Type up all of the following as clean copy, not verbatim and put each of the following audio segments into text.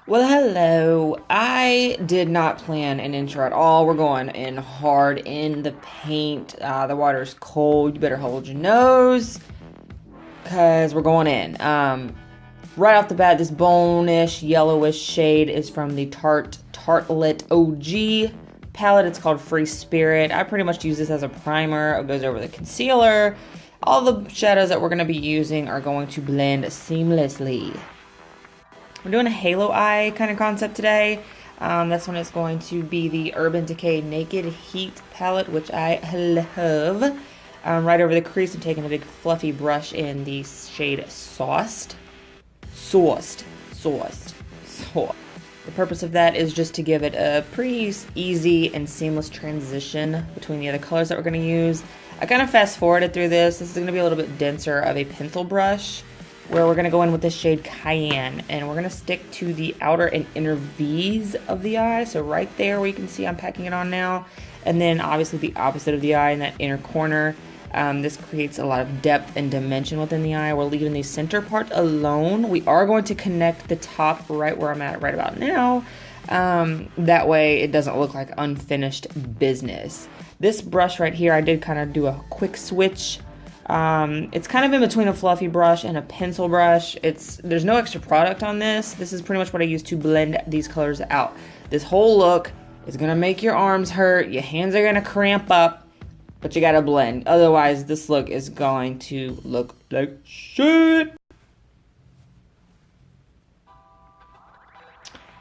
Well, hello. I did not plan an intro at all. We're going in hard in the paint. The water's cold. You better hold your nose because we're going in. Right off the bat, this bone-ish, yellowish shade is from the Tartlet OG palette. It's called Free Spirit. I pretty much use this as a primer. It goes over the concealer. All the shadows that we're going to be using are going to blend seamlessly. We're doing a halo eye kind of concept today. This one is going to be the Urban Decay Naked Heat palette, which I love. Right over the crease, I'm taking a big fluffy brush in the shade Sauced. The purpose of that is just to give it a pretty easy and seamless transition between the other colors that we're going to use. I kind of fast forwarded through this. This is going to be a little bit denser of a pencil brush, where we're going to go in with the shade Cayenne, and we're going to stick to the outer and inner V's of the eye. So right there where you can see I'm packing it on now, and then obviously the opposite of the eye in that inner corner. This creates a lot of depth and dimension within the eye. We're leaving the center part alone. We are going to connect the top right where I'm at right about now. That way it doesn't look like unfinished business. This brush right here, I did kind of do a quick switch. It's kind of in between a fluffy brush and a pencil brush. There's no extra product on this. This is pretty much what I use to blend these colors out. This whole look is gonna make your arms hurt, your hands are gonna cramp up, but you gotta blend. Otherwise, this look is going to look like shit.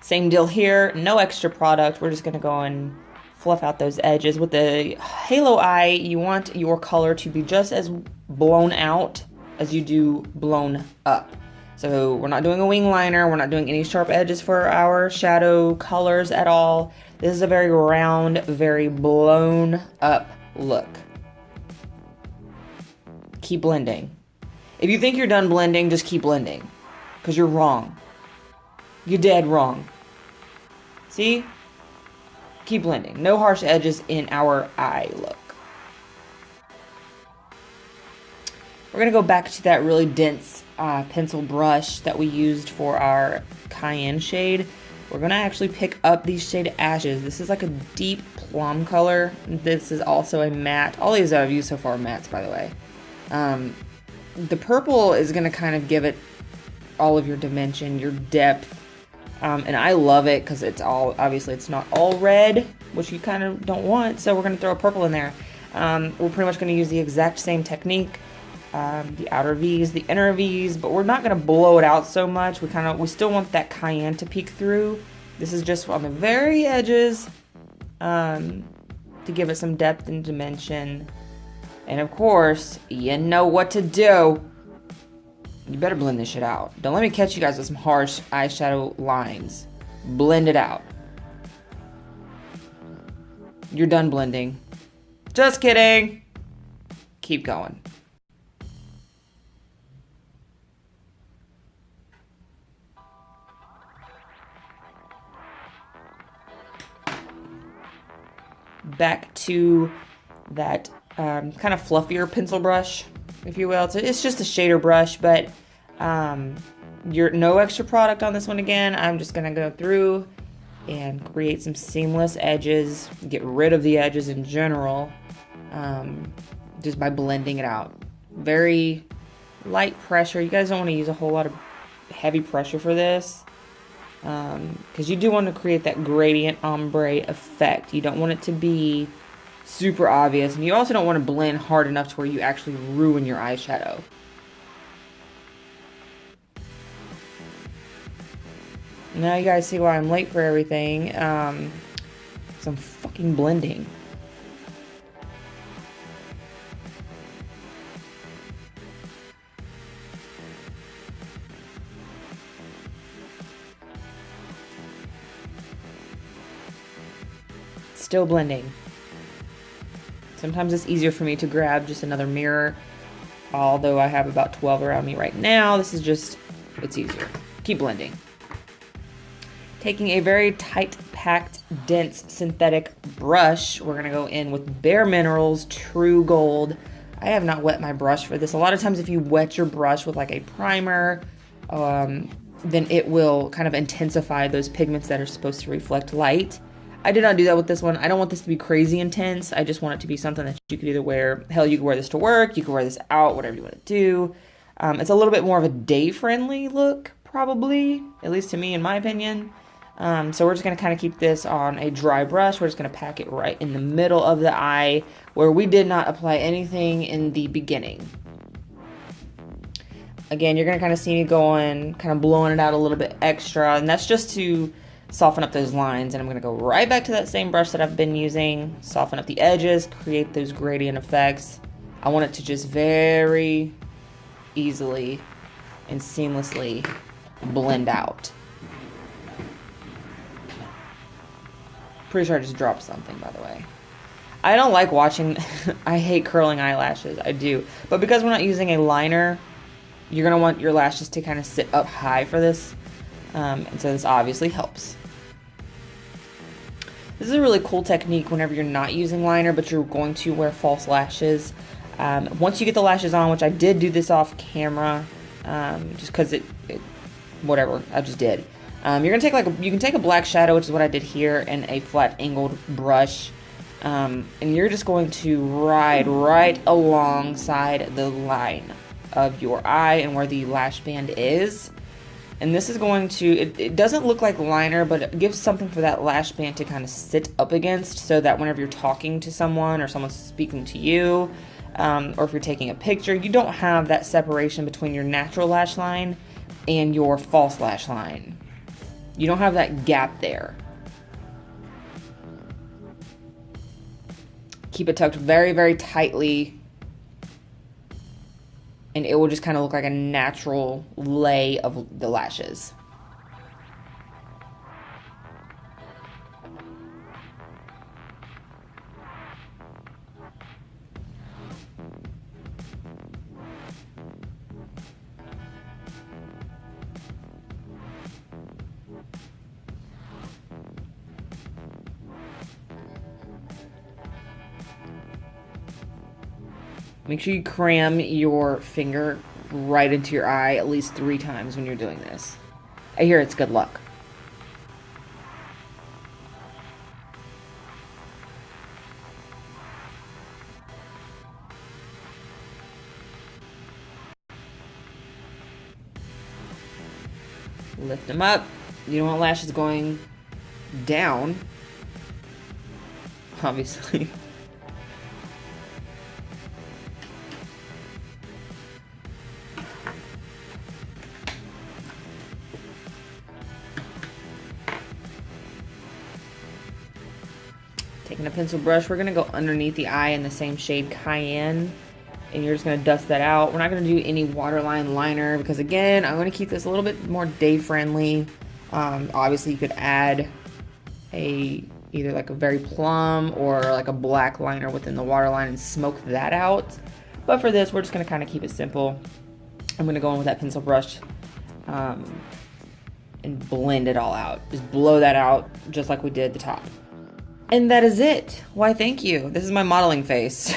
Same deal here, no extra product. We're just gonna go and fluff out those edges. With the halo eye, you want your color to be just as blown out as you do blown up. So we're not doing a wing liner, we're not doing any sharp edges for our shadow colors at all. This is a very round, very blown up look. Keep blending. If you think you're done blending, just keep blending, because you're wrong. You're dead wrong. See? Keep blending. No harsh edges in our eye look. We're going to go back to that really dense pencil brush that we used for our Cayenne shade. We're going to actually pick up these shade Ashes. This is like a deep plum color. This is also a matte. All these that I've used so far are mattes, by the way. The purple is going to kind of give it all of your dimension, your depth. And I love it because obviously it's not all red, which you kind of don't want, so we're going to throw a purple in there. We're pretty much going to use the exact same technique, the outer V's, the inner V's, but we're not going to blow it out so much. We still want that cayenne to peek through. This is just on the very edges, to give it some depth and dimension. And of course, you know what to do. You better blend this shit out. Don't let me catch you guys with some harsh eyeshadow lines. Blend it out. You're done blending. Just kidding. Keep going. Back to that kind of fluffier pencil brush, if you will. It's just a shader brush, but you're no extra product on this one again. I'm just gonna go through and create some seamless edges, get rid of the edges in general, just by blending it out. Very light pressure. You guys don't want to use a whole lot of heavy pressure for this, because you do want to create that gradient ombre effect. You don't want it to be super obvious, and you also don't want to blend hard enough to where you actually ruin your eyeshadow. Now you guys see why I'm late for everything. 'Cause I'm fucking blending. Still blending. Sometimes it's easier for me to grab just another mirror, although I have about 12 around me right now. It's easier. Keep blending. Taking a very tight, packed, dense synthetic brush, we're gonna go in with Bare Minerals True Gold. I have not wet my brush for this. A lot of times if you wet your brush with like a primer, then it will kind of intensify those pigments that are supposed to reflect light. I did not do that with this one. I don't want this to be crazy intense. I just want it to be something that you could either wear. Hell, you could wear this to work. You could wear this out, whatever you want to do. It's a little bit more of a day-friendly look, probably, at least to me, in my opinion. So we're just going to kind of keep this on a dry brush. We're just going to pack it right in the middle of the eye where we did not apply anything in the beginning. Again, you're going to kind of see me going, kind of blowing it out a little bit extra, and that's just to soften up those lines. And I'm going to go right back to that same brush that I've been using, soften up the edges, create those gradient effects. I want it to just very easily and seamlessly blend out. Pretty sure I just dropped something, by the way. I don't like watching, I hate curling eyelashes, I do. But because we're not using a liner, you're going to want your lashes to kind of sit up high for this. And so this obviously helps. This is a really cool technique whenever you're not using liner, but you're going to wear false lashes. Once you get the lashes on, which I did do this off camera, just because whatever, I just did. You're going to take you can take a black shadow, which is what I did here, and a flat angled brush. And you're just going to ride right alongside the line of your eye and where the lash band is. And this is going to, it doesn't look like liner, but it gives something for that lash band to kind of sit up against, so that whenever you're talking to someone or someone's speaking to you, or if you're taking a picture, you don't have that separation between your natural lash line and your false lash line. You don't have that gap there. Keep it tucked very, very tightly, and it will just kind of look like a natural lay of the lashes. Make sure you cram your finger right into your eye at least 3 times when you're doing this. I hear it's good luck. Lift them up. You don't want lashes going down, obviously. Taking a pencil brush, we're going to go underneath the eye in the same shade Cayenne, and you're just going to dust that out. We're not going to do any waterline liner because, again, I'm going to keep this a little bit more day friendly. Obviously you could add either like a very plum or like a black liner within the waterline and smoke that out, but for this we're just going to kind of keep it simple. I'm going to go in with that pencil brush and blend it all out. Just blow that out just like we did the top. And that is it. Why, thank you. This is my modeling face.